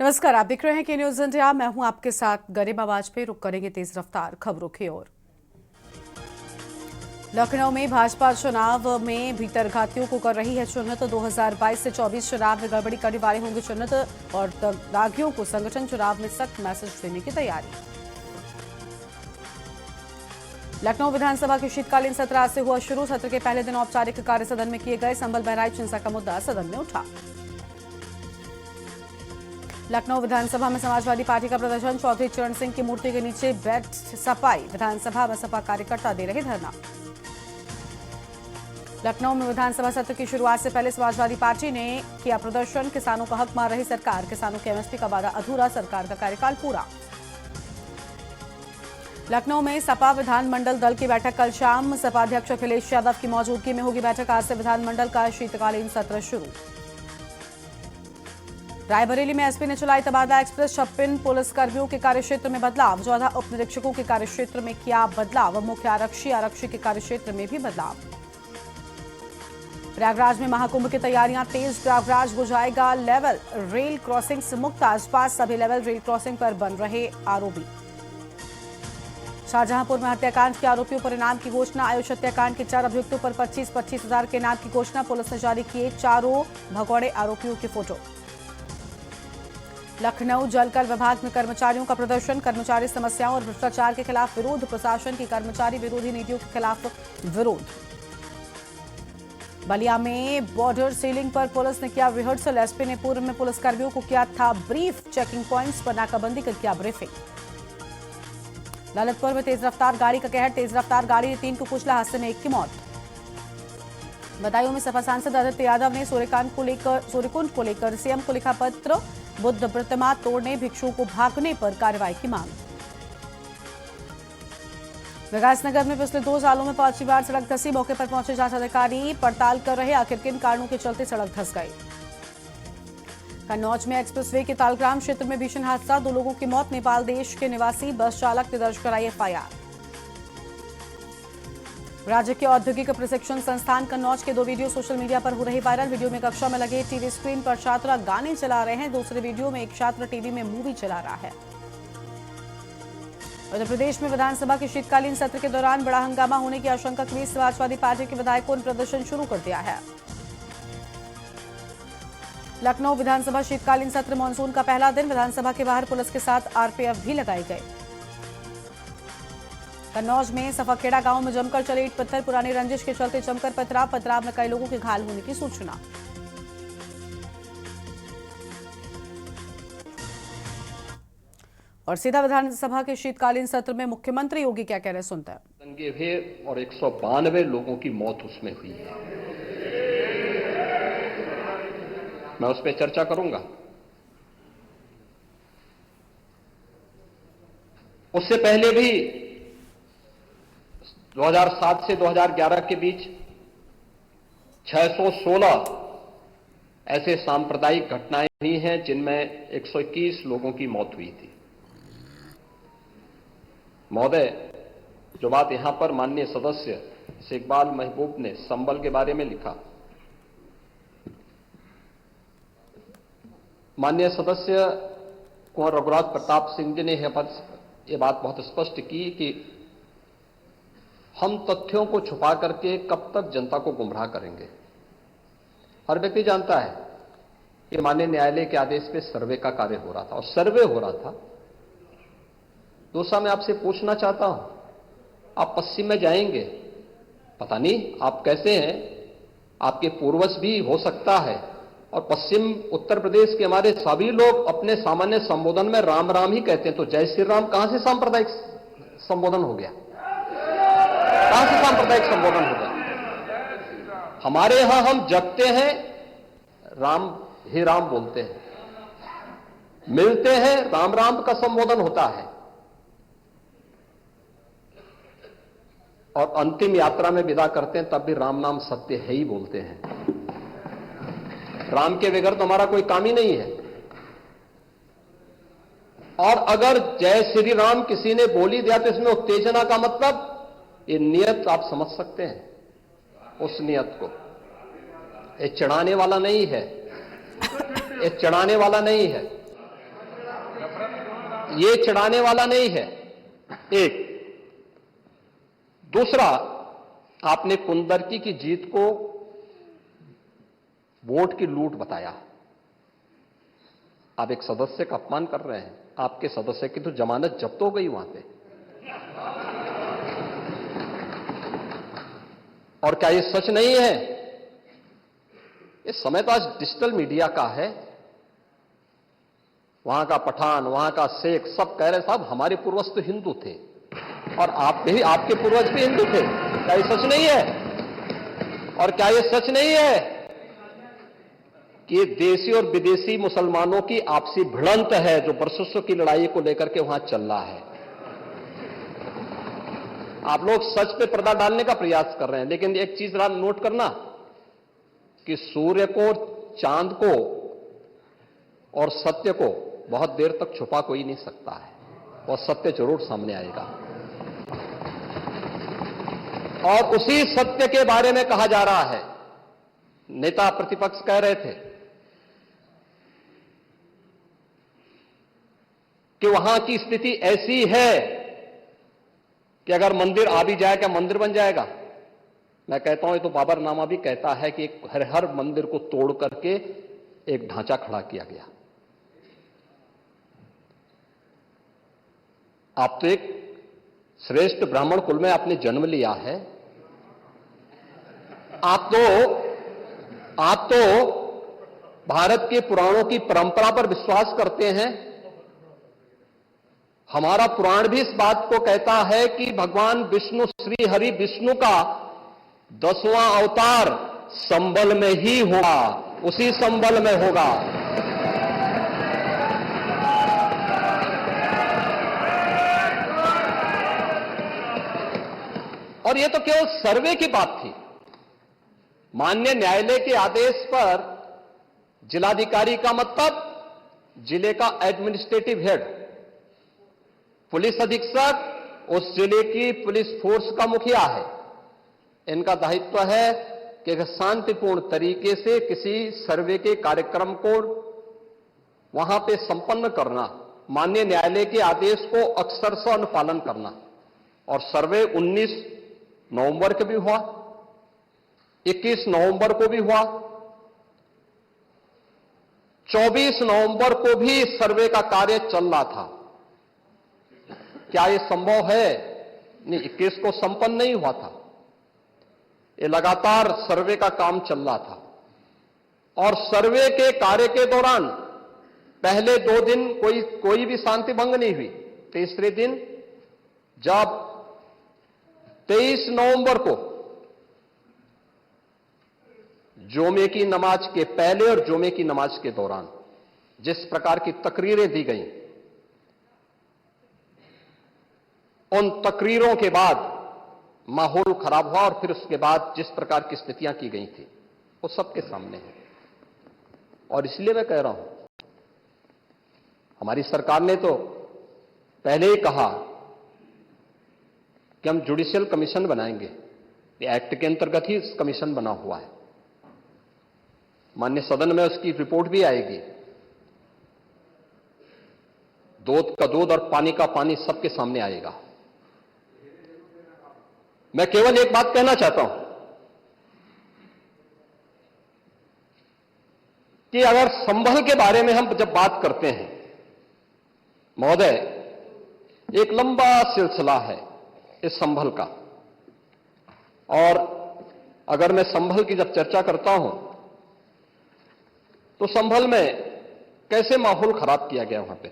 नमस्कार, आप देख रहे हैं के न्यूज इंडिया। मैं हूं आपके साथ गरिमा वाजपेयी। रुक करेंगे तेज रफ्तार खबरों की ओर। लखनऊ में भाजपा चुनाव में भीतरघातियों को कर रही है चिन्हित। 2022 से 24 चुनाव में गड़बड़ी करने वाले होंगे चिन्हित और दागियों को संगठन चुनाव में सख्त मैसेज देने की तैयारी। लखनऊ विधानसभा के शीतकालीन सत्र आज से हुआ शुरू। सत्र के पहले दिन औपचारिक कार्य सदन में किए गए। संभल बहराइच हिंसा का मुद्दा सदन में उठा। लखनऊ विधानसभा में समाजवादी पार्टी का प्रदर्शन। चौधरी चरण सिंह की मूर्ति के नीचे बैठ सपाई। विधानसभा में सपा कार्यकर्ता दे रहे धरना। लखनऊ में विधानसभा सत्र की शुरुआत से पहले समाजवादी पार्टी ने किया प्रदर्शन। किसानों का हक मार रही सरकार। किसानों के एमएसपी का वादा अधूरा, सरकार का कार्यकाल पूरा। लखनऊ में सपा विधानमंडल दल की बैठक कल शाम। सपा अध्यक्ष अखिलेश यादव की मौजूदगी में होगी बैठक। आज से विधानमंडल का शीतकालीन सत्र शुरू। रायबरेली में एसपी ने चलाई तबादला एक्सप्रेस। 56 पुलिसकर्मियों के कार्यक्षेत्र में बदलाव। 14 उप निरीक्षकों के कार्यक्षेत्र में किया बदलाव। मुख्य आरक्षी के कार्यक्षेत्र में भी बदलाव। प्रयागराज में महाकुंभ की तैयारियां तेज। प्रयागराज बुझाएगा लेवल रेल क्रॉसिंग से मुक्त। आसपास सभी लेवल रेल क्रॉसिंग पर बन रहे आरोपी। शाहजहांपुर में हत्याकांड के आरोपियों पर इनाम की घोषणा। अयोध्या हत्याकांड के 4 अभियुक्तों पर 25-25 हजार के इनाम की घोषणा। पुलिस ने जारी किए चारों भगौड़े आरोपियों की फोटो। लखनऊ जलकर विभाग में कर्मचारियों का प्रदर्शन। कर्मचारी समस्याओं और भ्रष्टाचार के खिलाफ विरोध। प्रशासन की कर्मचारी विरोधी नीतियों के खिलाफ विरोध। बलिया में बॉर्डर सीलिंग पर पुलिस ने किया रिहर्सल। एसपी ने पूर्व में पुलिसकर्मियों को किया था ब्रीफ। चेकिंग पॉइंट्स पर नाकाबंदी कर किया ब्रीफिंग। ललितपुर में तेज रफ्तार गाड़ी का कहर। तेज रफ्तार गाड़ी ने 3 को कुचला। हादसे में 1 की मौत। बदायूं में सपा सांसद आदित्य यादव ने सूर्यकुंड को लेकर सीएम को लिखा पत्र। बुद्ध प्रतिमा तोड़ने, भिक्षुओं को भागने पर कार्रवाई की मांग। विकासनगर में पिछले 2 सालों में 5वीं बार सड़क धंसी। मौके पर पहुंचे जांच अधिकारी पड़ताल कर रहे। आखिर किन कारणों के चलते सड़क धंस गई। कन्नौज में एक्सप्रेसवे के तालग्राम क्षेत्र में भीषण हादसा। 2 लोगों की मौत। नेपाल देश के निवासी बस चालक ने दर्ज कराई एफआईआर। राज्य के औद्योगिक प्रशिक्षण संस्थान कन्नौज के 2 वीडियो सोशल मीडिया पर हो रही वायरल। वीडियो में कक्षा में लगे टीवी स्क्रीन पर छात्र गाने चला रहे हैं। दूसरे वीडियो में एक छात्र टीवी में मूवी चला रहा है। उत्तर प्रदेश में विधानसभा के शीतकालीन सत्र के दौरान बड़ा हंगामा होने की आशंका के बीच समाजवादी पार्टी के विधायकों ने प्रदर्शन शुरू कर दिया है। लखनऊ विधानसभा शीतकालीन सत्र मानसून का पहला दिन। विधानसभा के बाहर पुलिस के साथ आरपीएफ भी लगाई गई। कन्नौज में सफाखेड़ा गांव में जमकर चले ईंट पत्थर। पुरानी रंजिश के चलते जमकर पथराव में कई लोगों के घायल होने की सूचना। और सीधा विधानसभा के शीतकालीन सत्र में मुख्यमंत्री योगी क्या कह रहे हैं, सुनते हैं। दंगे हुए और 192 लोगों की मौत उसमें हुई है। मैं उस पर चर्चा करूंगा। उससे पहले भी 2007 से 2011 के बीच 616 ऐसे सांप्रदायिक घटनाएं हुई हैं जिनमें 121 लोगों की मौत हुई थी। महोदय, जो बात यहां पर माननीय सदस्य शेखबाल महबूब ने संबल के बारे में लिखा, माननीय सदस्य कुंवर रघुराज प्रताप सिंह जी ने यह बात बहुत स्पष्ट की कि हम तथ्यों को छुपा करके कब तक जनता को गुमराह करेंगे। हर व्यक्ति जानता है कि माननीय न्यायालय के आदेश पे सर्वे का कार्य हो रहा था और सर्वे हो रहा था। दोस्तों, मैं आपसे पूछना चाहता हूं, आप पश्चिम में जाएंगे, पता नहीं आप कैसे हैं, आपके पूर्वज भी हो सकता है, और पश्चिम उत्तर प्रदेश के हमारे सभी लोग अपने सामान्य संबोधन में राम राम ही कहते हैं। तो जय श्री राम कहां से सांप्रदायिक संबोधन हो गया? कहां से सांप्रदायिक संबोधन हो गया? हमारे यहां हम जगते हैं, राम ही राम बोलते हैं, मिलते हैं, राम राम का संबोधन होता है, और अंतिम यात्रा में विदा करते हैं तब भी राम नाम सत्य है ही बोलते हैं। राम के बगैर तो हमारा कोई काम ही नहीं है। और अगर जय श्री राम किसी ने बोली दिया तो इसमें उत्तेजना का मतलब, ये नियत आप समझ सकते हैं उस नियत को। ये चढ़ाने वाला नहीं है, ये चढ़ाने वाला नहीं है। ये चिढ़ाने वाला नहीं है। एक दूसरा, आपने कुंदरकी की जीत को वोट की लूट बताया। आप एक सदस्य का अपमान कर रहे हैं। आपके सदस्य की तो जमानत जब्त हो गई वहां पे। और क्या ये सच नहीं है? इस समय तो आज डिजिटल मीडिया का है। वहां का पठान, वहां का शेख सब कह रहे साहब हमारे पूर्वज तो हिंदू थे और आप भी, आपके पूर्वज भी हिंदू थे। क्या ये सच नहीं है? और क्या ये सच नहीं है कि देशी और विदेशी मुसलमानों की आपसी भिड़ंत है जो वर्षों की लड़ाई को लेकर के वहां चल रहा है? आप लोग सच पे पर्दा डालने का प्रयास कर रहे हैं, लेकिन एक चीज जरा नोट करना कि सूर्य को, चांद को और सत्य को बहुत देर तक छुपा कोई नहीं सकता है, और सत्य जरूर सामने आएगा। और उसी सत्य के बारे में कहा जा रहा है। नेता प्रतिपक्ष कह रहे थे कि वहां की स्थिति ऐसी है कि अगर मंदिर आ भी जाए, क्या मंदिर बन जाएगा? मैं कहता हूं ये तो बाबरनामा भी कहता है कि हर मंदिर को तोड़ करके एक ढांचा खड़ा किया गया। आप तो एक श्रेष्ठ ब्राह्मण कुल में आपने जन्म लिया है। आप तो भारत के पुराणों की परंपरा पर विश्वास करते हैं। हमारा पुराण भी इस बात को कहता है कि भगवान विष्णु, श्री हरि विष्णु का 10वां अवतार संबल में ही होगा, उसी संबल में होगा। और यह तो केवल सर्वे की बात थी। माननीय न्यायालय के आदेश पर जिलाधिकारी का मतलब जिले का एडमिनिस्ट्रेटिव हेड, पुलिस अधीक्षक उस जिले की पुलिस फोर्स का मुखिया है। इनका दायित्व है कि शांतिपूर्ण तरीके से किसी सर्वे के कार्यक्रम को वहां पे संपन्न करना, माननीय न्यायालय के आदेश को अक्षरशः अनुपालन करना। और सर्वे 19 नवंबर को भी हुआ, 21 नवंबर को भी हुआ, 24 नवंबर को भी सर्वे का कार्य चल रहा था। क्या यह संभव है? नहीं, 21 को संपन्न नहीं हुआ था। ये लगातार सर्वे का काम चल रहा था। और सर्वे के कार्य के दौरान पहले 2 दिन कोई भी शांति भंग नहीं हुई। तीसरे दिन जब 23 नवंबर को जुमे की नमाज के पहले और जुमे की नमाज के दौरान जिस प्रकार की तकरीरें दी गईं, उन तकरीरों के बाद माहौल खराब हुआ। और फिर उसके बाद जिस प्रकार की स्थितियां की गई थी वो सबके सामने है। और इसलिए मैं कह रहा हूं, हमारी सरकार ने तो पहले ही कहा कि हम जुडिशियल कमीशन बनाएंगे। ये एक्ट के अंतर्गत ही कमीशन बना हुआ है। माननीय सदन में उसकी रिपोर्ट भी आएगी। दूध का दूध और पानी का पानी सबके सामने आएगा। मैं केवल एक बात कहना चाहता हूं कि अगर संभल के बारे में हम जब बात करते हैं महोदय, एक लंबा सिलसिला है इस संभल का। और अगर मैं संभल की जब चर्चा करता हूं तो संभल में कैसे माहौल खराब किया गया वहां पे।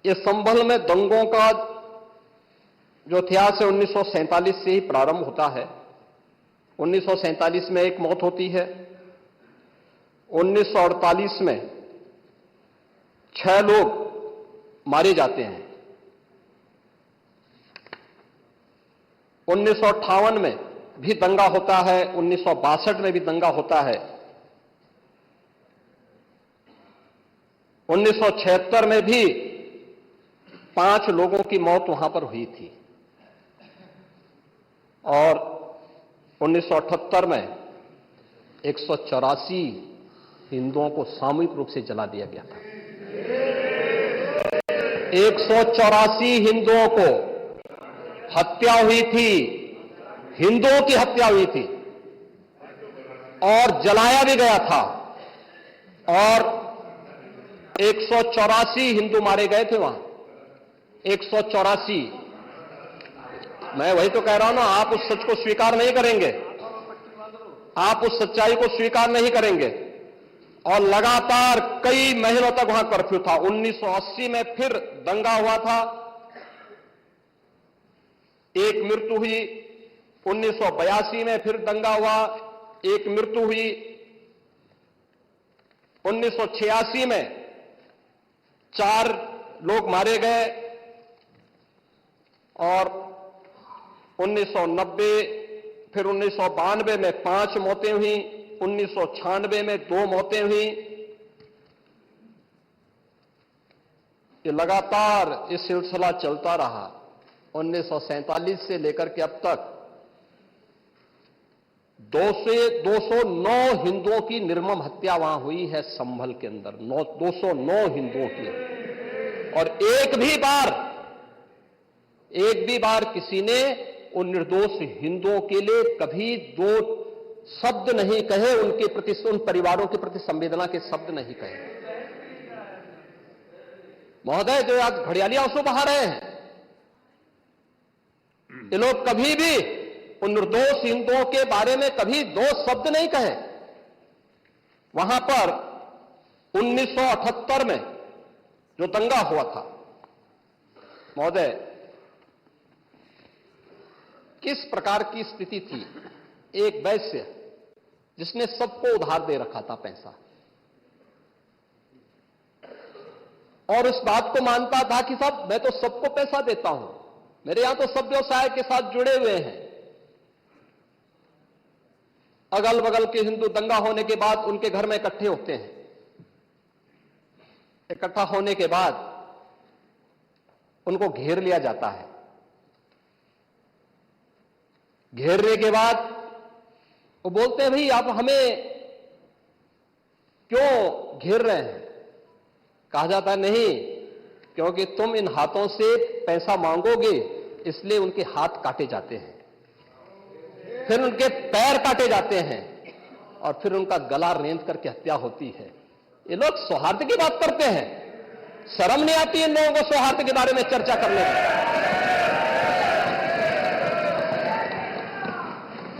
ये संभल में दंगों का जो इतिहास है 1947 से ही प्रारंभ होता है। 1947 में एक मौत होती है। 1948 में 6 लोग मारे जाते हैं। 1958 में भी दंगा होता है। 1962 में भी दंगा होता है। 1976 में भी 5 लोगों की मौत वहां पर हुई थी। और 1978 में 184 हिंदुओं को सामूहिक रूप से जला दिया गया था। 184 हिंदुओं को हत्या हुई थी, हिंदुओं की हत्या हुई थी और जलाया भी गया था। और 184 हिंदू मारे गए थे वहां, 184। मैं वही तो कह रहा हूं ना, आप उस सच को स्वीकार नहीं करेंगे, आप उस सच्चाई को स्वीकार नहीं करेंगे। और लगातार कई महीनों तक वहां कर्फ्यू था। 1980 में फिर दंगा हुआ था, एक मृत्यु हुई। 1982 में फिर दंगा हुआ, एक मृत्यु हुई। 1986 में 4 लोग मारे गए और 1990 फिर 1992 में 5 मौतें हुई, 1996 में 2 मौतें हुई। ये लगातार ये सिलसिला चलता रहा। 1947 से लेकर के अब तक 209 हिंदुओं की निर्मम हत्या वहां हुई है संभल के अंदर, 209 हिंदुओं की। और एक भी बार किसी ने उन निर्दोष हिंदुओं के लिए कभी 2 शब्द नहीं कहे, उनके प्रति, उन परिवारों के प्रति संवेदना के शब्द नहीं कहे। महोदय, जो आज घड़ियाली आंसू बहा रहे हैं, ये लोग कभी भी उन निर्दोष हिंदुओं के बारे में कभी 2 शब्द नहीं कहे। वहां पर 1978 में जो दंगा हुआ था, महोदय, किस प्रकार की स्थिति थी। एक वैश्य जिसने सबको उधार दे रखा था पैसा, और इस बात को मानता था कि साहब मैं तो सबको पैसा देता हूं, मेरे यहां तो सब व्यवसाय के साथ जुड़े हुए हैं। अगल बगल के हिंदू दंगा होने के बाद उनके घर में इकट्ठे होते हैं। इकट्ठा होने के बाद उनको घेर लिया जाता है। घेरने के बाद वो बोलते हैं, भाई आप हमें क्यों घेर रहे हैं? कहा जाता है, नहीं, क्योंकि तुम इन हाथों से पैसा मांगोगे, इसलिए उनके हाथ काटे जाते हैं, फिर उनके पैर काटे जाते हैं और फिर उनका गला रेंद करके हत्या होती है। ये लोग सौहार्द की बात करते हैं, शर्म नहीं आती इन लोगों को सौहार्द के बारे में चर्चा करने में।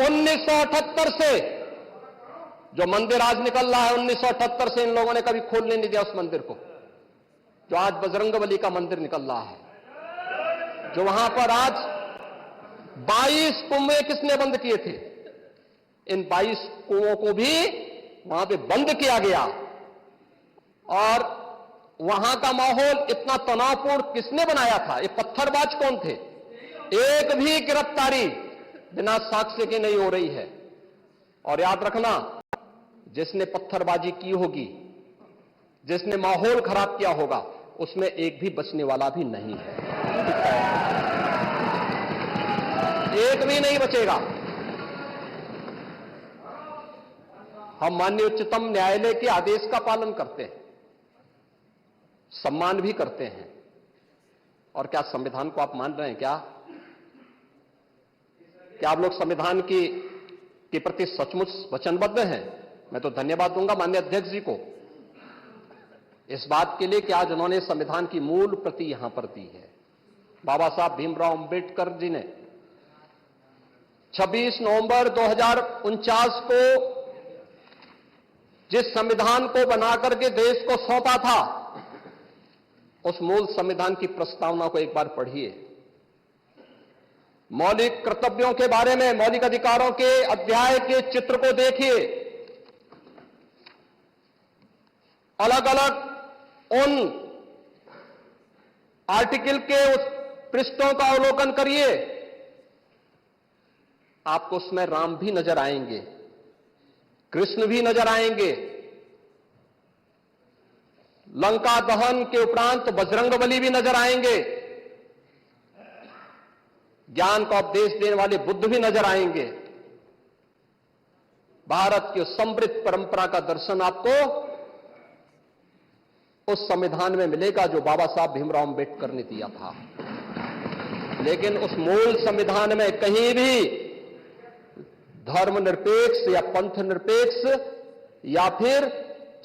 1978 से जो मंदिर आज निकल रहा है, 1978 से इन लोगों ने कभी खोलने नहीं दिया उस मंदिर को, जो आज बजरंगबली का मंदिर निकल रहा है। जो वहां पर आज 22 कुएं किसने बंद किए थे? इन 22 कुओं को भी वहां पे बंद किया गया। और वहां का माहौल इतना तनावपूर्ण किसने बनाया था? ये पत्थरबाज कौन थे? एक भी गिरफ्तारी बिना साक्ष्य के नहीं हो रही है। और याद रखना, जिसने पत्थरबाजी की होगी, जिसने माहौल खराब किया होगा, उसमें एक भी बचने वाला भी नहीं है, एक भी नहीं बचेगा। हम माननीय उच्चतम न्यायालय के आदेश का पालन करते हैं, सम्मान भी करते हैं। और क्या संविधान को आप मान रहे हैं? क्या आप लोग संविधान के प्रति सचमुच वचनबद्ध हैं? मैं तो धन्यवाद दूंगा माननीय अध्यक्ष जी को इस बात के लिए कि आज उन्होंने संविधान की मूल प्रति यहां पर दी है। बाबा साहब भीमराव अंबेडकर जी ने 26 नवंबर 2049 को जिस संविधान को बनाकर के देश को सौंपा था, उस मूल संविधान की प्रस्तावना को एक बार पढ़िए। मौलिक कर्तव्यों के बारे में, मौलिक अधिकारों के अध्याय के चित्र को देखिए। अलग अलग उन आर्टिकल के उस पृष्ठों का अवलोकन करिए। आपको उसमें राम भी नजर आएंगे, कृष्ण भी नजर आएंगे। लंका दहन के उपरांत बजरंगबली भी नजर आएंगे, ज्ञान का उपदेश देने वाले बुद्ध भी नजर आएंगे। भारत की समृद्ध परंपरा का दर्शन आपको उस संविधान में मिलेगा जो बाबा साहब भीमराव अंबेडकर ने दिया था। लेकिन उस मूल संविधान में कहीं भी धर्मनिरपेक्ष या पंथ निरपेक्ष या फिर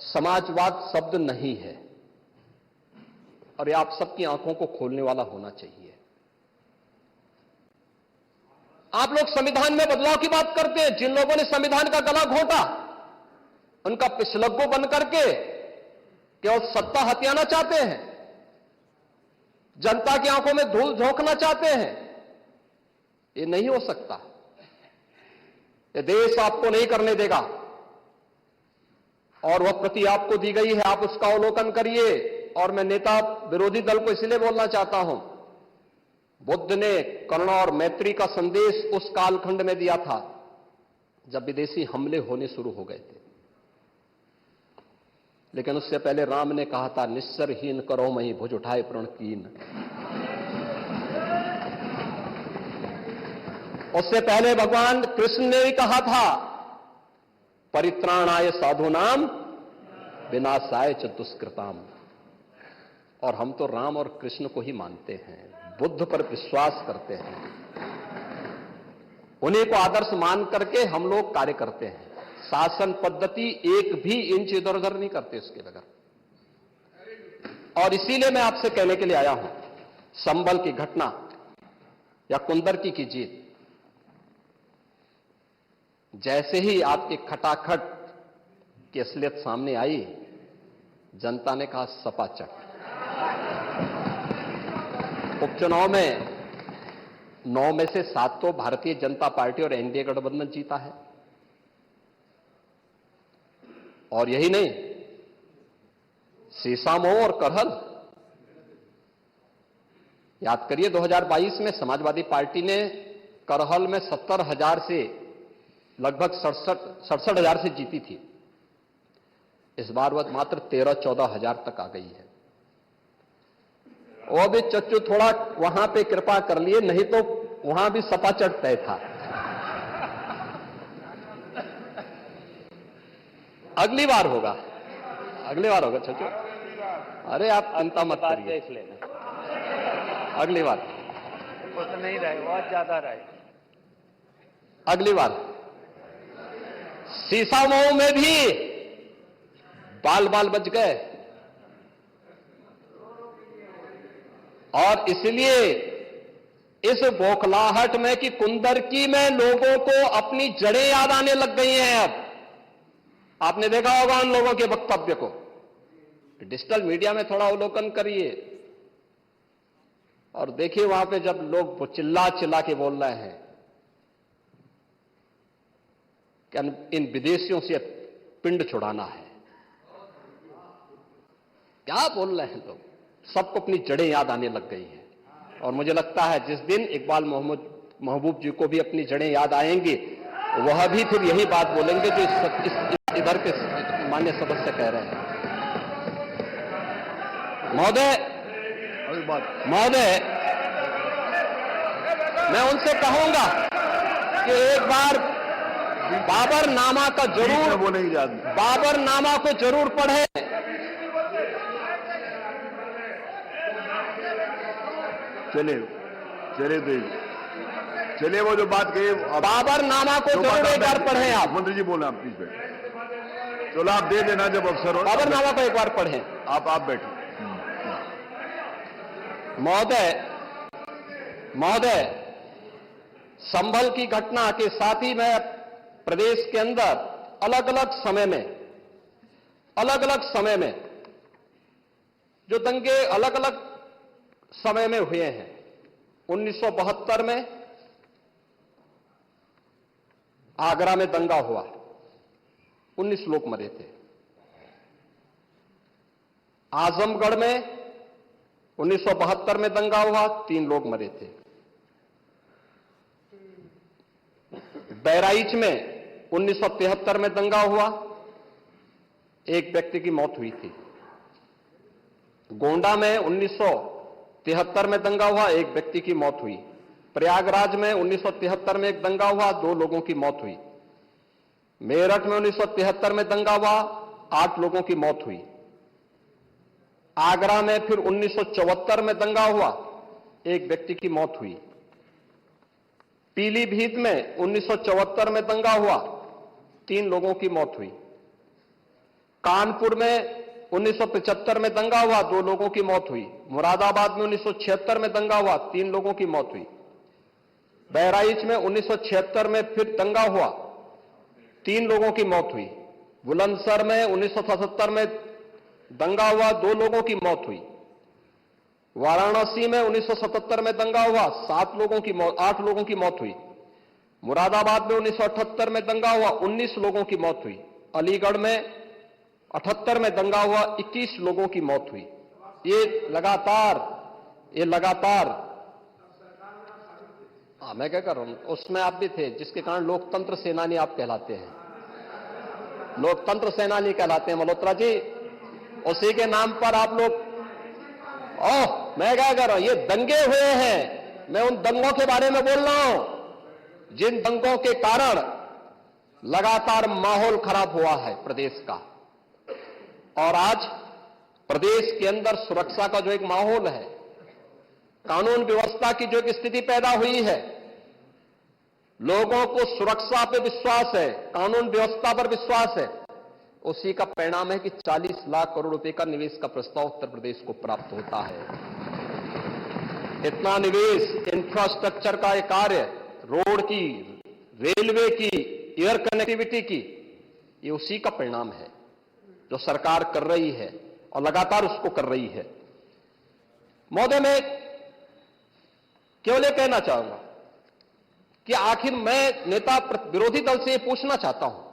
समाजवाद शब्द नहीं है, और ये आप सबकी आंखों को खोलने वाला होना चाहिए। आप लोग संविधान में बदलाव की बात करते हैं। जिन लोगों ने संविधान का गला घोटा, उनका पिछलग्गू बन करके केवल सत्ता हथियाना चाहते हैं, जनता की आंखों में धूल झोंकना चाहते हैं। ये नहीं हो सकता। ये देश आपको नहीं करने देगा, और वह प्रति आपको दी गई है, आप उसका अवलोकन करिए। और मैं नेता विरोधी दल को इसलिए बोलना चाहता हूं, बुद्ध ने करुणा और मैत्री का संदेश उस कालखंड में दिया था जब विदेशी हमले होने शुरू हो गए थे। लेकिन उससे पहले राम ने कहा था, निस्सरहीन करो मही भुज उठाए प्रण कीन। उससे पहले भगवान कृष्ण ने भी कहा था, परित्राणाय साधूनाम विनाशाय च दुष्कृताम। और हम तो राम और कृष्ण को ही मानते हैं, बुद्ध पर विश्वास करते हैं, उन्हीं को आदर्श मान करके हम लोग कार्य करते हैं। शासन पद्धति एक भी इंच इधर उधर नहीं करते उसके बगैर। और इसीलिए मैं आपसे कहने के लिए आया हूं, संभल की घटना या कुंदरकी की जीत, जैसे ही आपकी खटाखट की असलियत सामने आई, जनता ने कहा सपाचट। उपचुनाव में 9 में से 7 तो भारतीय जनता पार्टी और एनडीए गठबंधन जीता है। और यही नहीं, सीसामऊ और करहल, याद करिए 2022 में समाजवादी पार्टी ने करहल में 70,000 से लगभग 67,000 से जीती थी। इस बार वह मात्र 13-14 हजार तक आ गई है। वो भी चच्चू थोड़ा वहां पे कृपा कर लिए, नहीं तो वहां भी सपाचट तय था। अगली बार होगा, अगली बार होगा चच्चू। अरे आप चिंता मत करिए, अगली बार तो नहीं रहे, बहुत ज्यादा रहे। अगली बार सीसामऊ में भी बाल बाल बच गए। और इसलिए इस बौखलाहट में कि कुंदरकी में लोगों को अपनी जड़ें याद आने लग गई हैं। अब आपने देखा होगा उन लोगों के वक्तव्य को, डिजिटल मीडिया में थोड़ा अवलोकन करिए और देखिए वहां पे जब लोग चिल्ला चिल्ला के बोल रहे हैं कि इन विदेशियों से पिंड छुड़ाना है। क्या बोल रहे हैं लोग, सबको अपनी जड़ें याद आने लग गई हैं। और मुझे लगता है जिस दिन इकबाल महबूब जी को भी अपनी जड़ें याद आएंगी, वह भी फिर यही बात बोलेंगे जो इधर के मान्य सदस्य कह रहे हैं। महोदय, मैं उनसे कहूंगा कि एक बार बाबरनामा का जरूर बाबरनामा को जरूर पढ़ें। चलिए वो जो बात कही, बाबरनामा को जरूर एक बार पढ़ें। आप मंत्री जी बोले, आप प्लीज बैठे। चलो आप दे देना जब अवसर हो, बाबरनामा को एक बार पढ़ें। आप बैठे। महोदय, संभल की घटना के साथ ही मैं प्रदेश के अंदर अलग अलग समय में जो दंगे अलग अलग समय में हुए हैं। 1972 में आगरा में दंगा हुआ, 19 लोग मरे थे। आजमगढ़ में 1972 में दंगा हुआ, 3 लोग मरे थे। बहराइच में 1973 में दंगा हुआ, 1 व्यक्ति की मौत हुई थी। गोंडा में 1973 में दंगा हुआ, 1 व्यक्ति की मौत हुई। प्रयागराज में 1973 में एक दंगा हुआ, 2 लोगों की मौत हुई। मेरठ में 1973 में दंगा हुआ, 8 लोगों की मौत हुई। आगरा में फिर 1974 में दंगा हुआ, 1 व्यक्ति की मौत हुई। पीलीभीत में 1974 में दंगा हुआ, 3 लोगों की मौत हुई। कानपुर में 1975 में दंगा हुआ, 2 लोगों की मौत हुई। मुरादाबाद में 1976 में दंगा हुआ, 3 लोगों की मौत हुई। बहराइच में 1976 में फिर दंगा हुआ, 3 लोगों की मौत हुई। बुलंदशहर में 1977 में दंगा हुआ, 2 लोगों की मौत हुई। वाराणसी में 1977 में दंगा हुआ, 8 लोगों की मौत हुई। मुरादाबाद में 1978 में दंगा हुआ, 19 लोगों की मौत हुई। अलीगढ़ में 78 में दंगा हुआ, 21 लोगों की मौत हुई। ये लगातार मैं क्या कर रहा हूं, उसमें आप भी थे, जिसके कारण लोकतंत्र सेनानी आप कहलाते हैं, लोकतंत्र सेनानी कहलाते हैं मल्होत्रा जी। उसी के नाम पर आप लोग मैं क्या कर रहा हूं, ये दंगे हुए हैं, मैं उन दंगों के बारे में बोल रहा हूं जिन दंगों के कारण लगातार माहौल खराब हुआ है प्रदेश का। और आज प्रदेश के अंदर सुरक्षा का जो एक माहौल है, कानून व्यवस्था की जो एक स्थिति पैदा हुई है, लोगों को सुरक्षा पे विश्वास है, कानून व्यवस्था पर विश्वास है, उसी का परिणाम है कि 40 लाख करोड़ रुपए का निवेश का प्रस्ताव उत्तर प्रदेश को प्राप्त होता है। इतना निवेश, इंफ्रास्ट्रक्चर का एक कार्य, रोड की, रेलवे की, एयर कनेक्टिविटी की, ये उसी का परिणाम है जो सरकार कर रही है और लगातार उसको कर रही है। महोदय, मैं केवल ये कहना चाहूंगा कि आखिर मैं नेता विरोधी दल से ये पूछना चाहता हूं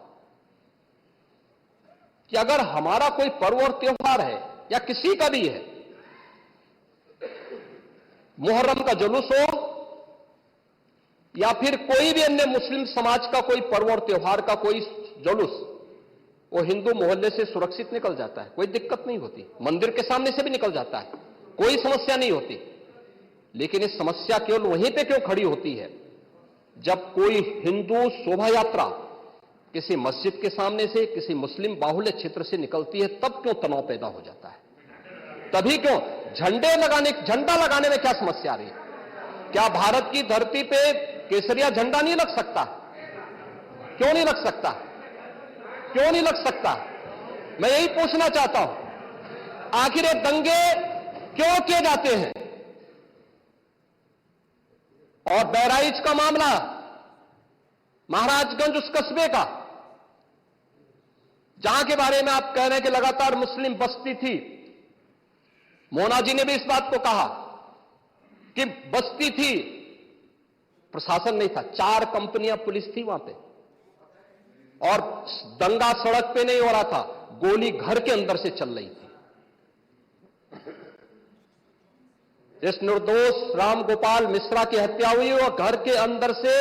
कि अगर हमारा कोई पर्व और त्योहार है या किसी का भी है, मुहर्रम का जुलूस हो या फिर कोई भी अन्य मुस्लिम समाज का कोई पर्व और त्योहार का कोई जुलूस, वो हिंदू मोहल्ले से सुरक्षित निकल जाता है, कोई दिक्कत नहीं होती, मंदिर के सामने से भी निकल जाता है, कोई समस्या नहीं होती। लेकिन इस समस्या केवल वहीं पे क्यों खड़ी होती है जब कोई हिंदू शोभा यात्रा किसी मस्जिद के सामने से, किसी मुस्लिम बाहुल्य क्षेत्र से निकलती है, तब क्यों तनाव पैदा हो जाता है? तभी क्यों झंडा लगाने में क्या समस्या आ रही है? क्या भारत की धरती पे केसरिया झंडा नहीं लग सकता? क्यों नहीं लग सकता? क्यों नहीं लग सकता? मैं यही पूछना चाहता हूं, आखिर ये दंगे क्यों किए जाते हैं? और बहराइच का मामला, महाराजगंज उस कस्बे का, जहां के बारे में आप कह रहे हैं कि लगातार मुस्लिम बस्ती थी, मोना जी ने भी इस बात को कहा कि बस्ती थी, प्रशासन नहीं था, 4 कंपनियां पुलिस थी वहां पे, और दंगा सड़क पे नहीं हो रहा था, गोली घर के अंदर से चल रही थी। इस निर्दोष राम गोपाल मिश्रा की हत्या हुई और घर के अंदर से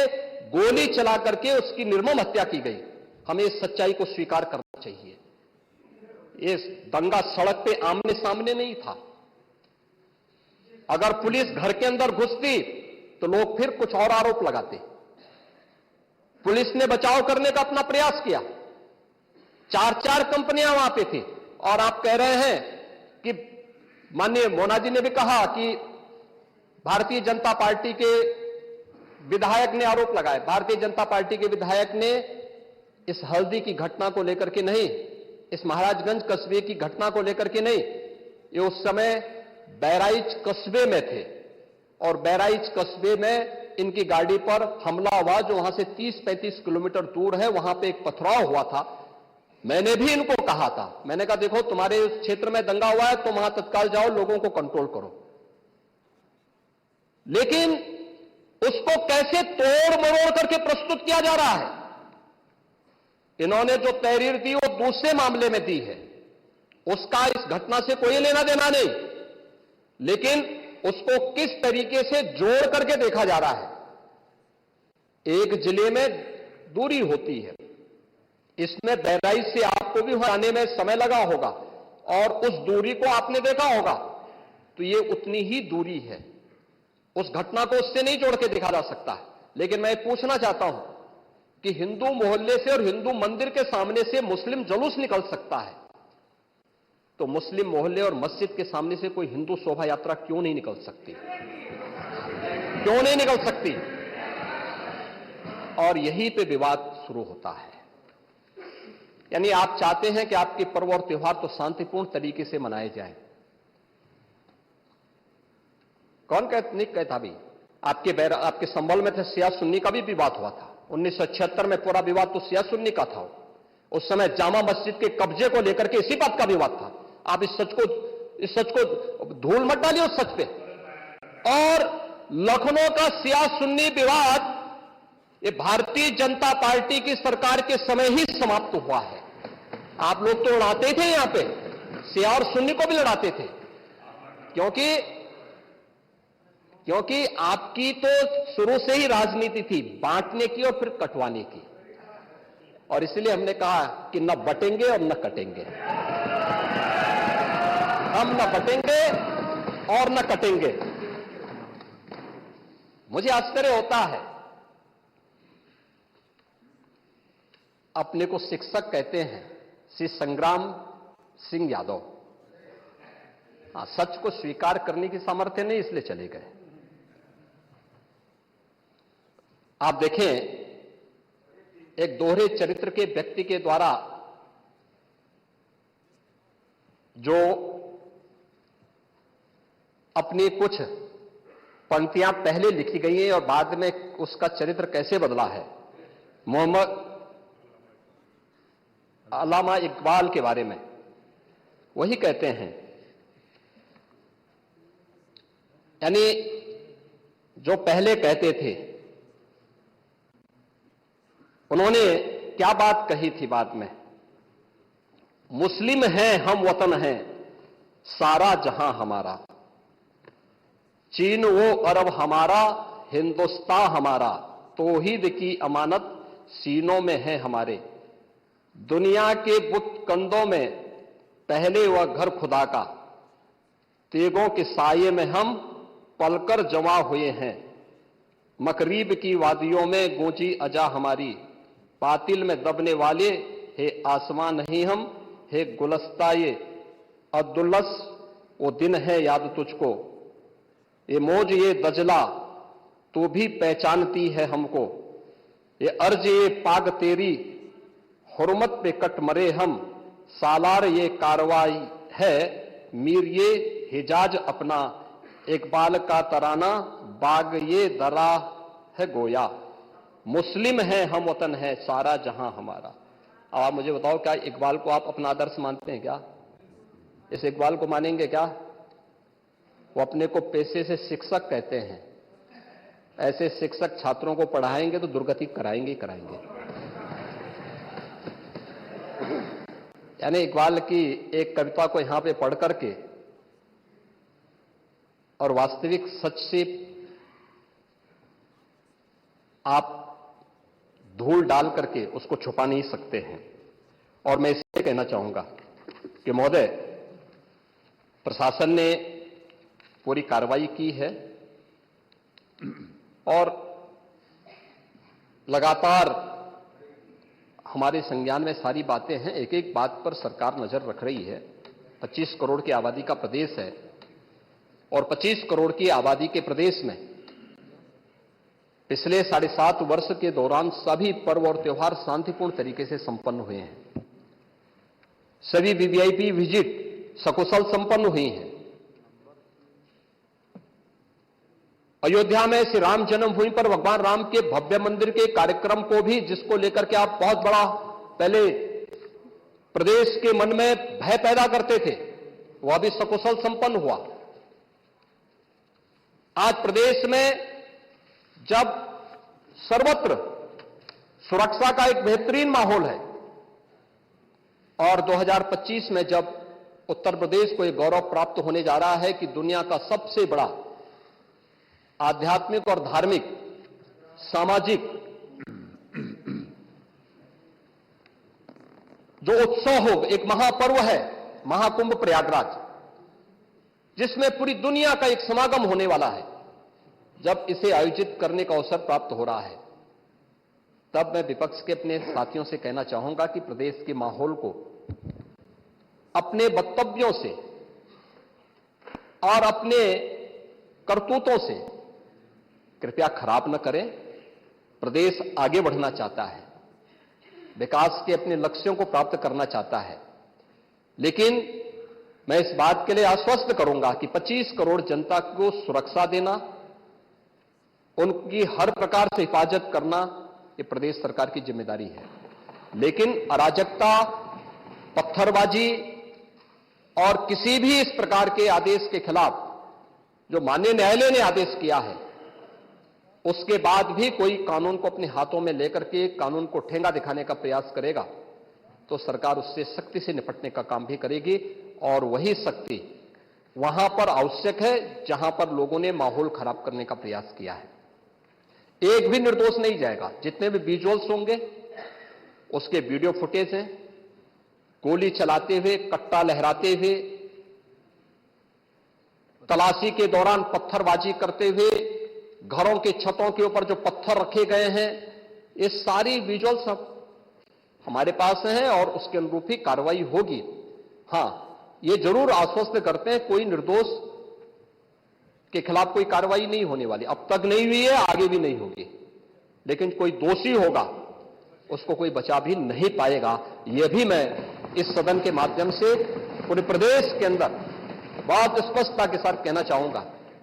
गोली चला करके उसकी निर्मम हत्या की गई। हमें इस सच्चाई को स्वीकार करना चाहिए। ये दंगा सड़क पे आमने सामने नहीं था। अगर पुलिस घर के अंदर घुसती तो लोग फिर कुछ और आरोप लगाते। पुलिस ने बचाव करने का अपना प्रयास किया, 4 कंपनियां वहां पे थी, और आप कह रहे हैं कि माननीय मोना जी ने भी कहा कि भारतीय जनता पार्टी के विधायक ने आरोप लगाए। भारतीय जनता पार्टी के विधायक ने इस हल्दी की घटना को लेकर के नहीं, इस महाराजगंज कस्बे की घटना को लेकर के नहीं, ये उस समय बहराइच कस्बे में थे, और बहराइच कस्बे में इनकी गाड़ी पर हमला हुआ, जो वहां से 30-35 किलोमीटर दूर है, वहां पे एक पथराव हुआ था। मैंने भी इनको कहा था, मैंने कहा देखो तुम्हारे उस क्षेत्र में दंगा हुआ है, तुम वहां तत्काल जाओ, लोगों को कंट्रोल करो। लेकिन उसको कैसे तोड़ मरोड़ करके प्रस्तुत किया जा रहा है। इन्होंने जो तहरीर दी वो दूसरे मामले में दी है, उसका इस घटना से कोई लेना देना नहीं, लेकिन उसको किस तरीके से जोड़ करके देखा जा रहा है। एक जिले में दूरी होती है, इसमें बहराइच से आपको भी आने में समय लगा होगा, और उस दूरी को आपने देखा होगा, तो ये उतनी ही दूरी है, उस घटना को उससे नहीं जोड़ के देखा जा सकता है। लेकिन मैं पूछना चाहता हूं कि हिंदू मोहल्ले से और हिंदू मंदिर के सामने से मुस्लिम जुलूस निकल सकता है, तो मुस्लिम मोहल्ले और मस्जिद के सामने से कोई हिंदू शोभा यात्रा क्यों नहीं निकल सकती? क्यों नहीं निकल सकती? और यहीं पे विवाद शुरू होता है। यानी आप चाहते हैं कि आपके पर्व और त्योहार तो शांतिपूर्ण तरीके से मनाए जाएं। कौन नहीं कहता भी? आपके संबल में थे शिया सुन्नी का भी विवाद हुआ था। 1976 में पूरा विवाद तो शिया सुन्नी का था। उस समय जामा मस्जिद के कब्जे को लेकर के इसी बात का विवाद था। आप इस सच को धूल मत डालिए उस सच पे। और लखनऊ का शिया सुन्नी विवाद ये भारतीय जनता पार्टी की सरकार के समय ही समाप्त हुआ है। आप लोग तो लड़ाते थे, यहां पे शिया और सुन्नी को भी लड़ाते थे, क्योंकि आपकी तो शुरू से ही राजनीति थी बांटने की और फिर कटवाने की। और इसलिए हमने कहा कि न बटेंगे और न कटेंगे। हम न बटेंगे और न कटेंगे। मुझे आश्चर्य होता है, अपने को शिक्षक कहते हैं श्री संग्राम सिंह यादव। हां, सच को स्वीकार करने की सामर्थ्य नहीं, इसलिए चले गए। आप देखें, एक दोहरे चरित्र के व्यक्ति के द्वारा जो अपनी कुछ पंक्तियां पहले लिखी गई हैं और बाद में उसका चरित्र कैसे बदला है। मोहम्मद अल्लामा इकबाल के बारे में वही कहते हैं, यानी जो पहले कहते थे, उन्होंने क्या बात कही थी बाद में? मुस्लिम हैं हम, वतन हैं सारा जहां हमारा, चीन वो अरब हमारा, हिंदुस्तान हमारा, तौहीद की अमानत सीनों में है हमारे। दुनिया के बुत कंदों में पहले वह घर खुदा का, तेगों के साये में हम पलकर जमा हुए हैं। मकरीब की वादियों में गूंजी अजा हमारी, बातिल में दबने वाले हे आसमां नहीं हम, हे गुलस्ता ये अब्दुल्लस वो दिन है याद तुझको, ये मौज ये दजला तू भी पहचानती है हमको, ये अर्ज ये पाग तेरी हुर्मत पे कट मरे हम, सालार ये कार्रवाई है मीर ये हिजाज अपना, इकबाल का तराना बाग ये दरा है गोया। मुस्लिम है हम, वतन है सारा जहां हमारा। अब आप मुझे बताओ, क्या इकबाल को आप अपना आदर्श मानते हैं क्या? इस इकबाल को मानेंगे क्या? वो अपने को पेशे से शिक्षक कहते हैं। ऐसे शिक्षक छात्रों को पढ़ाएंगे तो दुर्गति कराएंगे ही कराएंगे। यानी इकबाल की एक कविता को यहां पे पढ़ करके और वास्तविक सच से आप धूल डाल करके उसको छुपा नहीं सकते हैं। और मैं इसलिए कहना चाहूंगा कि महोदय, प्रशासन ने पूरी कार्रवाई की है और लगातार हमारे संज्ञान में सारी बातें हैं। एक एक बात पर सरकार नजर रख रही है। 25 करोड़ की आबादी का प्रदेश है और 25 करोड़ की आबादी के प्रदेश में पिछले 7.5 वर्ष के दौरान सभी पर्व और त्योहार शांतिपूर्ण तरीके से संपन्न हुए हैं। सभी वीवीआईपी विजिट सकुशल संपन्न हुई हैं। अयोध्या में श्री राम जन्मभूमि पर भगवान राम के भव्य मंदिर के कार्यक्रम को भी, जिसको लेकर के आप बहुत बड़ा पहले प्रदेश के मन में भय पैदा करते थे, वह भी सकुशल संपन्न हुआ। आज प्रदेश में जब सर्वत्र सुरक्षा का एक बेहतरीन माहौल है और 2025 में जब उत्तर प्रदेश को एक गौरव प्राप्त होने जा रहा है कि दुनिया का सबसे बड़ा आध्यात्मिक और धार्मिक सामाजिक जो उत्सव हो, एक महापर्व है महाकुंभ प्रयागराज, जिसमें पूरी दुनिया का एक समागम होने वाला है, जब इसे आयोजित करने का अवसर प्राप्त हो रहा है तब मैं विपक्ष के अपने साथियों से कहना चाहूंगा कि प्रदेश के माहौल को अपने वक्तव्यों से और अपने करतूतों से कृपया खराब न करें। प्रदेश आगे बढ़ना चाहता है, विकास के अपने लक्ष्यों को प्राप्त करना चाहता है, लेकिन मैं इस बात के लिए आश्वस्त करूंगा कि 25 करोड़ जनता को सुरक्षा देना, उनकी हर प्रकार से हिफाजत करना ये प्रदेश सरकार की जिम्मेदारी है। लेकिन अराजकता, पत्थरबाजी और किसी भी इस प्रकार के आदेश के खिलाफ जो माननीय न्यायालय ने आदेश किया है, उसके बाद भी कोई कानून को अपने हाथों में लेकर के कानून को ठेंगा दिखाने का प्रयास करेगा तो सरकार उससे सख्ती से निपटने का काम भी करेगी। और वही सख्ती वहां पर आवश्यक है जहां पर लोगों ने माहौल खराब करने का प्रयास किया है। एक भी निर्दोष नहीं जाएगा। जितने भी विजुअल्स होंगे उसके वीडियो फुटेज हैं, गोली चलाते हुए, कट्टा लहराते हुए, तलाशी के दौरान पत्थरबाजी करते हुए, घरों के छतों के ऊपर जो पत्थर रखे गए हैं, ये सारी विजुअल्स हमारे पास हैं और उसके अनुरूप ही कार्रवाई होगी। हां, ये जरूर आश्वस्त करते हैं कोई निर्दोष के खिलाफ कोई कार्रवाई नहीं होने वाली। अब तक नहीं हुई है, आगे भी नहीं होगी, लेकिन कोई दोषी होगा उसको कोई बचा भी नहीं पाएगा। यह भी मैं इस सदन के माध्यम से पूरे प्रदेश के अंदर बहुत स्पष्टता के साथ कहना चाहूंगा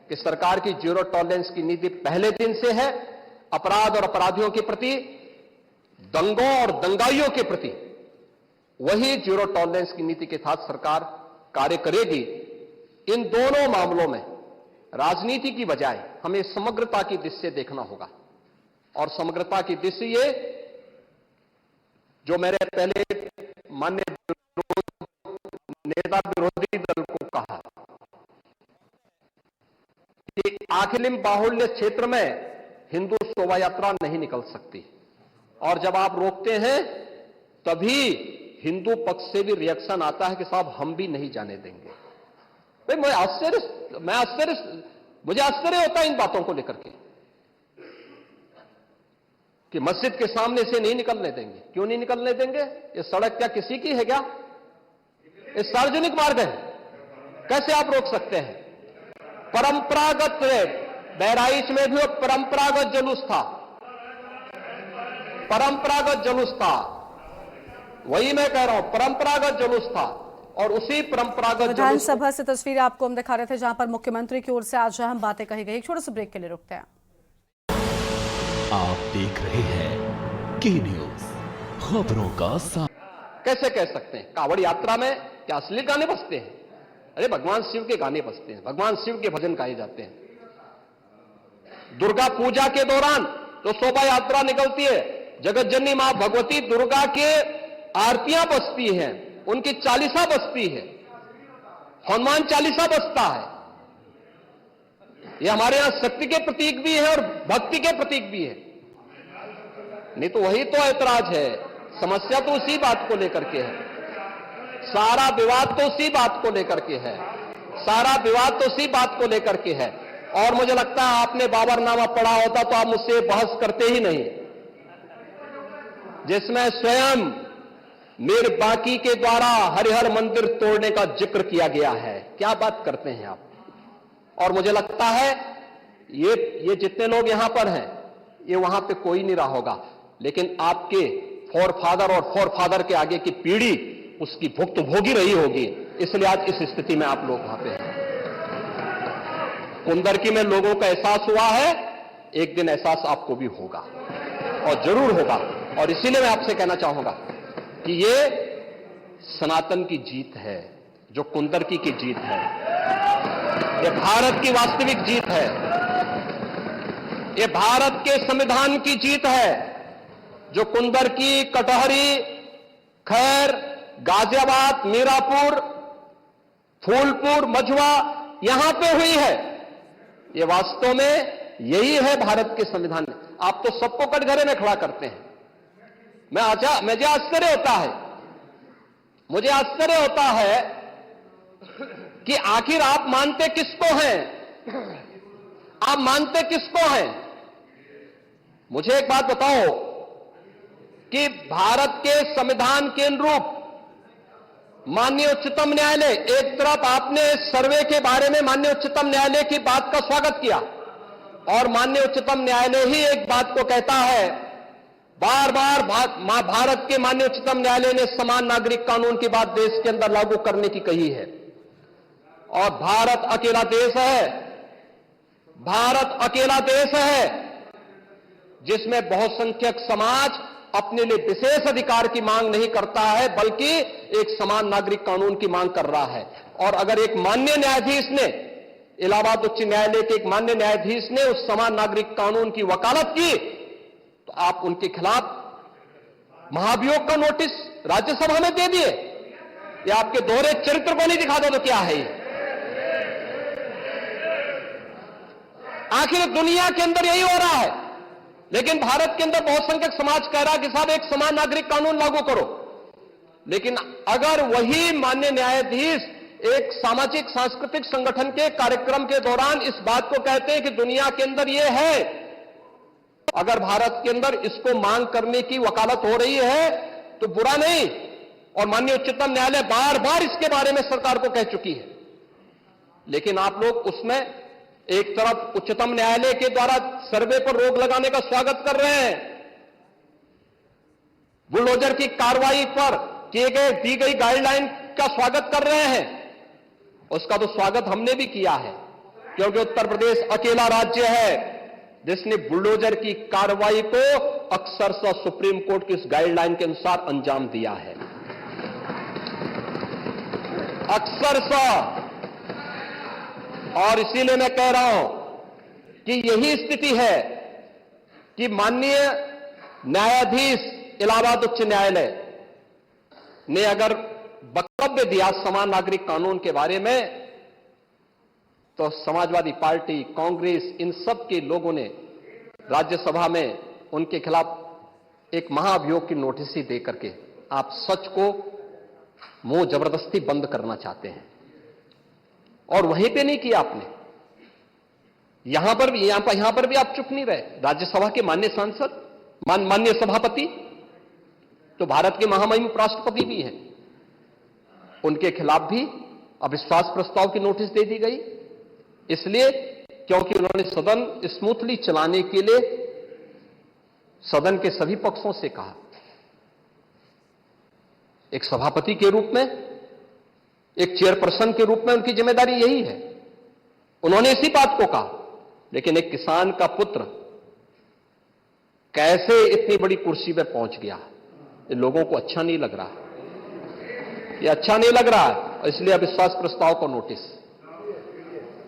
कि सरकार की जीरो टॉलरेंस की नीति पहले दिन से है। अपराध और अपराधियों के प्रति, दंगों और दंगाइयों के प्रति वही जीरो टॉलरेंस की नीति के साथ सरकार कार्य करेगी। इन दोनों मामलों में राजनीति की बजाय हमें समग्रता की दृष्टि से देखना होगा, और समग्रता की दृष्टि ये जो मैंने पहले माननीय नेता विरोधी दल को कहा कि आखिलिम बाहुल्य क्षेत्र में हिंदू शोभा यात्रा नहीं निकल सकती, और जब आप रोकते हैं तभी हिंदू पक्ष से भी रिएक्शन आता है कि साहब हम भी नहीं जाने देंगे। भाई मुझे आश्चर्य होता है इन बातों को लेकर के कि मस्जिद के सामने से नहीं निकलने देंगे। क्यों नहीं निकलने देंगे? ये सड़क क्या किसी की है क्या? ये सार्वजनिक मार्ग है, कैसे आप रोक सकते हैं? परंपरागत बहराइच में भी परंपरागत जुलूस था, परंपरागत जुलूस था, वही मैं कह रहा हूं, परंपरागत जुलूस था। और उसी परंपरागत विधानसभा से तस्वीरें आपको हम दिखा रहे थे जहां पर मुख्यमंत्री की ओर से आज अहम बातें कही गई। छोटे से ब्रेक के लिए रुकते हैं। आप देख रहे हैं की न्यूज, खबरों का साथ। कैसे कह सकते हैं? कांवड़ यात्रा में क्या असली गाने बजते हैं? अरे भगवान शिव के गाने बजते हैं, भगवान शिव के भजन गाए जाते हैं। दुर्गा पूजा के दौरान जो शोभा यात्रा निकलती है, जगत जननी मां भगवती दुर्गा के आरतियां बजती हैं, उनकी चालीसा बजती है, हनुमान चालीसा बजता है। ये हमारे यहां शक्ति के प्रतीक भी है और भक्ति के प्रतीक भी है। नहीं तो वही तो ऐतराज है, समस्या तो उसी बात को लेकर के है, सारा विवाद तो उसी बात को लेकर के है, सारा विवाद तो उसी बात को लेकर के है। और मुझे लगता है आपने बाबरनामा पढ़ा होता तो आप मुझसे बहस करते ही नहीं, जिसमें स्वयं मीर बाकी के द्वारा हरिहर मंदिर तोड़ने का जिक्र किया गया है। क्या बात करते हैं आप? और मुझे लगता है ये जितने लोग यहां पर हैं, ये वहां पे कोई नहीं रहा होगा, लेकिन आपके फोरफादर और फोरफादर के आगे की पीढ़ी उसकी भुक्त भोगी रही होगी, इसलिए आज इस स्थिति में आप लोग वहां पे हैं। कुंदरकी में लोगों का एहसास हुआ है, एक दिन एहसास आपको भी होगा और जरूर होगा। और इसीलिए मैं आपसे कहना चाहूंगा कि ये सनातन की जीत है, जो कुंदरकी की जीत है, ये भारत की वास्तविक जीत है, ये भारत के संविधान की जीत है, जो कुंदरकी, कटहरी, खैर, गाजियाबाद, मीरापुर, फूलपुर, मझवा यहां पे हुई है। ये वास्तव में यही है भारत के संविधान में। आप तो सबको कटघरे में खड़ा करते हैं। मुझे आश्चर्य होता है, मुझे आश्चर्य होता है कि आखिर आप मानते किसको हैं? आप मानते किसको हैं? मुझे एक बात बताओ, कि भारत के संविधान के अनुरूप माननीय उच्चतम न्यायालय, एक तरफ आपने सर्वे के बारे में माननीय उच्चतम न्यायालय की बात का स्वागत किया और माननीय उच्चतम न्यायालय ही एक बात को कहता है, बार बार भारत के माननीय उच्चतम न्यायालय ने समान नागरिक कानून की बात देश के अंदर लागू करने की कही है। और भारत अकेला देश है जिसमें बहुसंख्यक समाज अपने लिए विशेष अधिकार की मांग नहीं करता है, बल्कि एक समान नागरिक कानून की मांग कर रहा है। और अगर एक माननीय न्यायाधीश ने, इलाहाबाद उच्च न्यायालय के एक माननीय न्यायाधीश ने उस समान नागरिक कानून की वकालत की, तो आप उनके खिलाफ महाभियोग का नोटिस राज्यसभा में दे दिए। ये आपके दोहरे चरित्र को नहीं दिखाता तो क्या है ये? आखिर दुनिया के अंदर यही हो रहा है, लेकिन भारत के अंदर बहुसंख्यक समाज कह रहा है कि साहब एक समान नागरिक कानून लागू करो। लेकिन अगर वही माननीय न्यायाधीश एक सामाजिक सांस्कृतिक संगठन के कार्यक्रम के दौरान इस बात को कहते हैं कि दुनिया के अंदर यह है, अगर भारत के अंदर इसको मांग करने की वकालत हो रही है तो बुरा नहीं, और माननीय उच्चतम न्यायालय बार बार इसके बारे में सरकार को कह चुकी है। लेकिन आप लोग उसमें एक तरफ उच्चतम न्यायालय के द्वारा सर्वे पर रोक लगाने का स्वागत कर रहे हैं, बुलडोजर की कार्रवाई पर दी गई गाइडलाइन का स्वागत कर रहे हैं। उसका तो स्वागत हमने भी किया है, क्योंकि उत्तर प्रदेश अकेला राज्य है जिसने बुलडोजर की कार्रवाई को अक्सरशः सुप्रीम कोर्ट की इस गाइडलाइन के अनुसार अंजाम दिया है, अक्सरशः। और इसीलिए मैं कह रहा हूं कि यही स्थिति है कि माननीय न्यायाधीश इलाहाबाद उच्च न्यायालय ने अगर वक्तव्य दिया समान नागरिक कानून के बारे में, तो समाजवादी पार्टी, कांग्रेस, इन सब के लोगों ने राज्यसभा में उनके खिलाफ एक महाअभियोग की नोटिस ही दे करके आप सच को मुंह जबरदस्ती बंद करना चाहते हैं। और वहीं पे नहीं किया आपने, यहां पर भी आप चुप नहीं रहे। राज्यसभा के माननीय सांसद, माननीय सभापति तो भारत के महामहिम उपराष्ट्रपति भी हैं, उनके खिलाफ भी अविश्वास प्रस्ताव की नोटिस दे दी गई, इसलिए क्योंकि उन्होंने सदन स्मूथली चलाने के लिए सदन के सभी पक्षों से कहा। एक सभापति के रूप में, एक चेयरपर्सन के रूप में उनकी जिम्मेदारी यही है, उन्होंने इसी बात को कहा। लेकिन एक किसान का पुत्र कैसे इतनी बड़ी कुर्सी पर पहुंच गया, ये लोगों को अच्छा नहीं लग रहा, ये अच्छा नहीं लग रहा है, इसलिए अविश्वास प्रस्ताव को नोटिस।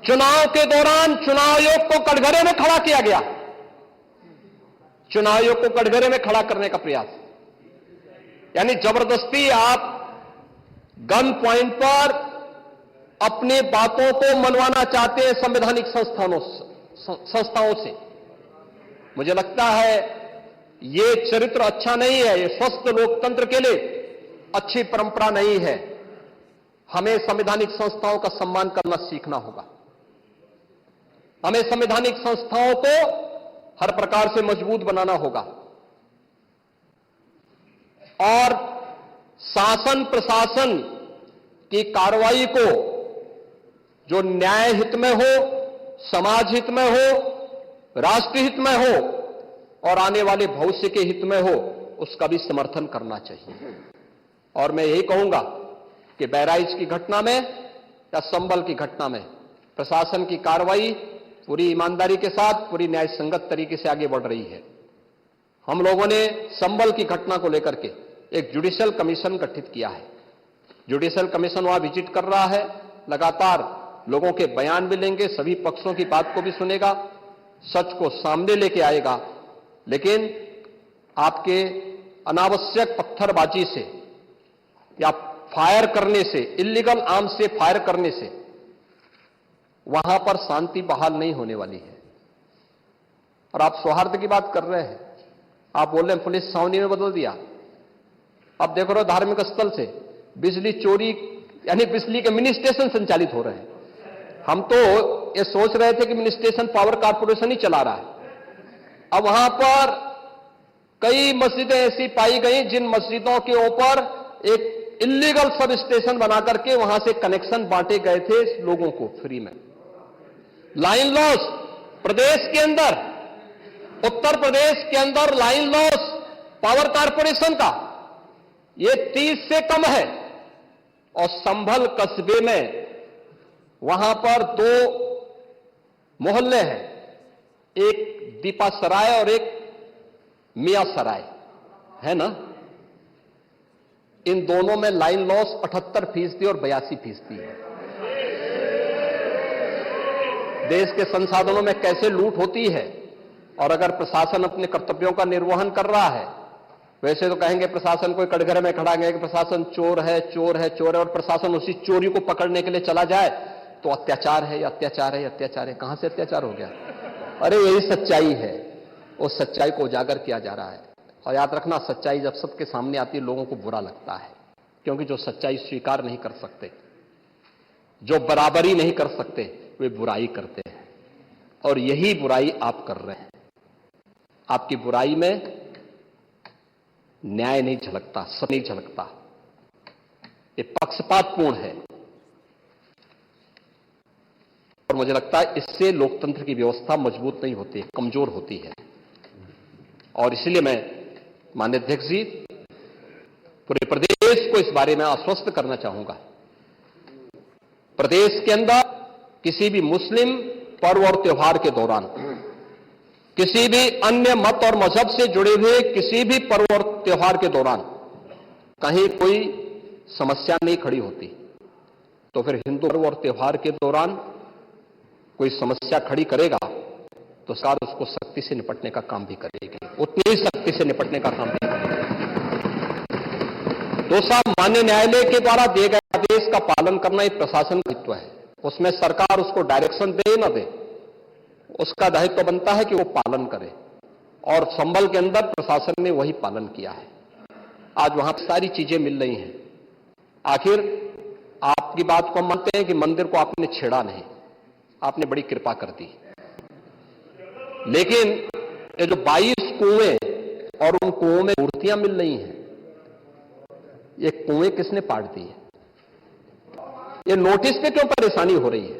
चुनाव के दौरान चुनाव आयोग को कटघरे में खड़ा किया गया, चुनाव आयोग को कटघरे में खड़ा करने का प्रयास, यानी जबरदस्ती आप गन पॉइंट पर अपनी बातों को मनवाना चाहते हैं संवैधानिक संस्थाओं से। मुझे लगता है ये चरित्र अच्छा नहीं है, ये स्वस्थ लोकतंत्र के लिए अच्छी परंपरा नहीं है। हमें संवैधानिक संस्थाओं का सम्मान करना सीखना होगा, हमें संवैधानिक संस्थाओं को हर प्रकार से मजबूत बनाना होगा, और शासन प्रशासन की कार्रवाई को जो न्याय हित में हो, समाज हित में हो, राष्ट्र हित में हो और आने वाले भविष्य के हित में हो, उसका भी समर्थन करना चाहिए। और मैं यही कहूंगा कि बहराइच की घटना में या संभल की घटना में प्रशासन की कार्रवाई पूरी ईमानदारी के साथ, पूरी न्याय संगत तरीके से आगे बढ़ रही है। हम लोगों ने संभल की घटना को लेकर के एक जुडिशियल कमीशन गठित किया है। जुडिशियल कमीशन वहां विजिट कर रहा है, लगातार लोगों के बयान भी लेंगे, सभी पक्षों की बात को भी सुनेगा, सच को सामने लेके आएगा। लेकिन आपके अनावश्यक पत्थरबाजी से या फायर करने से, इल्लीगल आर्म्स से फायर करने से वहां पर शांति बहाल नहीं होने वाली है। और आप सौहार्द की बात कर रहे हैं, आप बोल रहे हैं पुलिस छावनी में बदल दिया। अब देख रहे हो धार्मिक स्थल से बिजली चोरी, यानी बिजली के मिनी स्टेशन संचालित हो रहे हैं। हम तो ये सोच रहे थे कि मिनी स्टेशन पावर कारपोरेशन ही चला रहा है, अब वहां पर कई मस्जिदें ऐसी पाई गई जिन मस्जिदों के ऊपर एक इलीगल सब स्टेशन बना करके वहां से कनेक्शन बांटे गए थे लोगों को फ्री में। लाइन लॉस प्रदेश के अंदर, उत्तर प्रदेश के अंदर लाइन लॉस पावर कारपोरेशन का ये 30 से कम है। और संभल कस्बे में वहां पर 2 मोहल्ले हैं, एक दीपा सराय और एक मियां सराय है ना। इन दोनों में लाइन लॉस 78% और 82% है। देश के संसाधनों में कैसे लूट होती है। और अगर प्रशासन अपने कर्तव्यों का निर्वहन कर रहा है, वैसे तो कहेंगे प्रशासन कोई कटघरे में खड़ा है कि प्रशासन चोर है चोर है चोर है, और प्रशासन उसी चोरी को पकड़ने के लिए चला जाए तो अत्याचार है अत्याचार है अत्याचार है। कहां से अत्याचार हो गया? अरे यही सच्चाई है। उस सच्चाई को उजागर किया जा रहा है। और याद रखना, सच्चाई जब सबके सामने आती है लोगों को बुरा लगता है, क्योंकि जो सच्चाई स्वीकार नहीं कर सकते, जो बराबरी नहीं कर सकते, वे बुराई करते हैं। और यही बुराई आप कर रहे हैं। आपकी बुराई में न्याय नहीं झलकता, सत्य नहीं झलकता, ये पक्षपातपूर्ण है। और मुझे लगता है इससे लोकतंत्र की व्यवस्था मजबूत नहीं होती, कमजोर होती है। और इसलिए मैं माननीय अध्यक्ष जी पूरे प्रदेश को इस बारे में आश्वस्त करना चाहूंगा। प्रदेश के अंदर किसी भी मुस्लिम पर्व और त्योहार के दौरान, किसी भी अन्य मत और मजहब से जुड़े हुए किसी भी पर्व और त्योहार के दौरान कहीं कोई समस्या नहीं खड़ी होती, तो फिर हिंदू पर्व और त्योहार के दौरान कोई समस्या खड़ी करेगा तो सरकार उसको सख्ती से निपटने का काम भी करेगी, उतनी ही सख्ती से निपटने का काम भी करेगी। तो साहब, माननीय न्यायालय के द्वारा दिए गए आदेश का पालन करना एक प्रशासन का दायित्व है। उसमें सरकार उसको डायरेक्शन दे न दे, उसका दायित्व बनता है कि वो पालन करे। और संभल के अंदर प्रशासन ने वही पालन किया है। आज वहां सारी चीजें मिल रही हैं। आखिर आपकी बात को मानते हैं कि मंदिर को आपने छेड़ा नहीं, आपने बड़ी कृपा कर दी। लेकिन ये जो 22 कुएं और उन कुओं में मूर्तियां मिल रही हैं, ये कुएं किसने पाट दी है? ये नोटिस पे क्यों परेशानी हो रही है?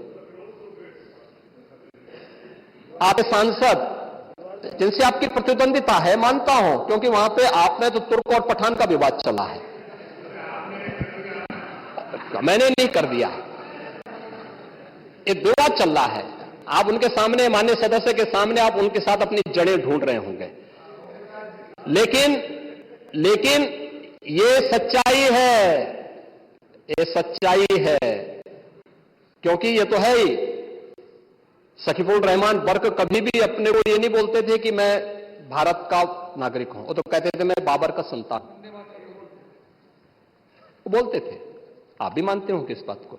आप सांसद जिनसे आपकी प्रतिद्वंदिता है, मानता हूं, क्योंकि वहां पे आपने तो तुर्क और पठान का विवाद चला है, मैंने नहीं कर दिया, एक विवाद चल रहा है। आप उनके सामने, माननीय सदस्य के सामने, आप उनके साथ अपनी जड़ें ढूंढ रहे होंगे। लेकिन ये सच्चाई है, ये सच्चाई है, क्योंकि ये तो है ही। सकीफुल रहमान बर्क कभी भी अपने को ये नहीं बोलते थे कि मैं भारत का नागरिक हूं, वो तो कहते थे मैं बाबर का संतान, वो बोलते थे। आप भी मानते हो किस बात को?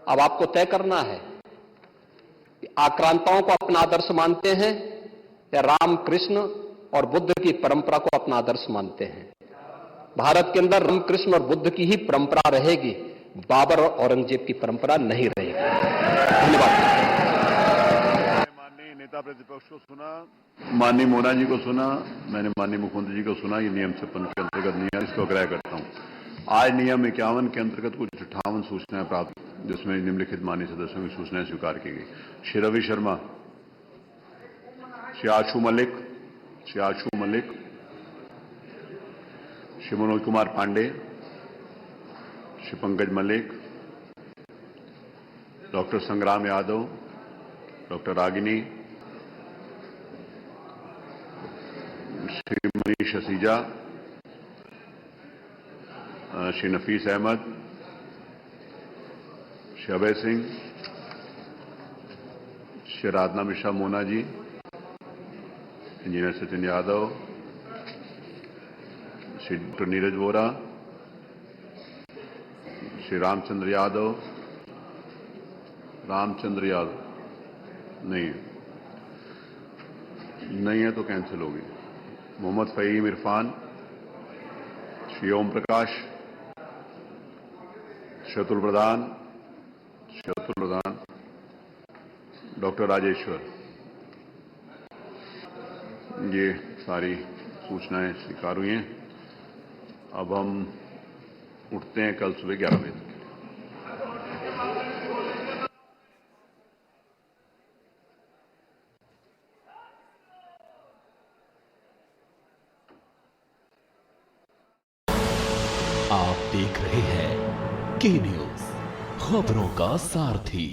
अब आपको तय करना है कि आक्रांताओं को अपना आदर्श मानते हैं या राम कृष्ण और बुद्ध की परंपरा को अपना आदर्श मानते हैं। भारत के अंदर राम कृष्ण और बुद्ध की ही परंपरा रहेगी, बाबर और औरंगजेब की परंपरा नहीं रहेगी। धन्यवाद। माननीय नेता प्रतिपक्ष को सुना, माननीय मोना जी को सुना, मैंने माननीय मुख्यमंत्री जी को सुना। ये नियम 56 के अंतर्गत नियम, इसको अग्रह करता हूं। आज नियम 51 के अंतर्गत कुछ 58 सूचनाएं प्राप्त, जिसमें निम्नलिखित माननीय सदस्यों की सूचनाएं स्वीकार की गई। श्री रवि शर्मा, श्री आशु मलिक, श्री मनोज कुमार पांडे, श्री पंकज मलिक, डॉक्टर संग्राम यादव, डॉक्टर रागिनी, श्री मनीष असीजा, श्री नफीस अहमद, श्री अभय सिंह, श्री राधना मिश्रा मोना जी, इंजीनियर सचिन यादव, श्री डॉक्टर नीरज वोरा, श्री रामचंद्र यादव नहीं है तो कैंसिल होगी। मोहम्मद फहीम इरफान, श्री ओम प्रकाश, शतुल प्रधान, डॉक्टर राजेश्वर, ये सारी सूचनाएं स्वीकार हुई हैं। अब हम उठते हैं कल सुबह 11 बजे तक। आप देख रहे हैं के न्यूज, खबरों का सारथी।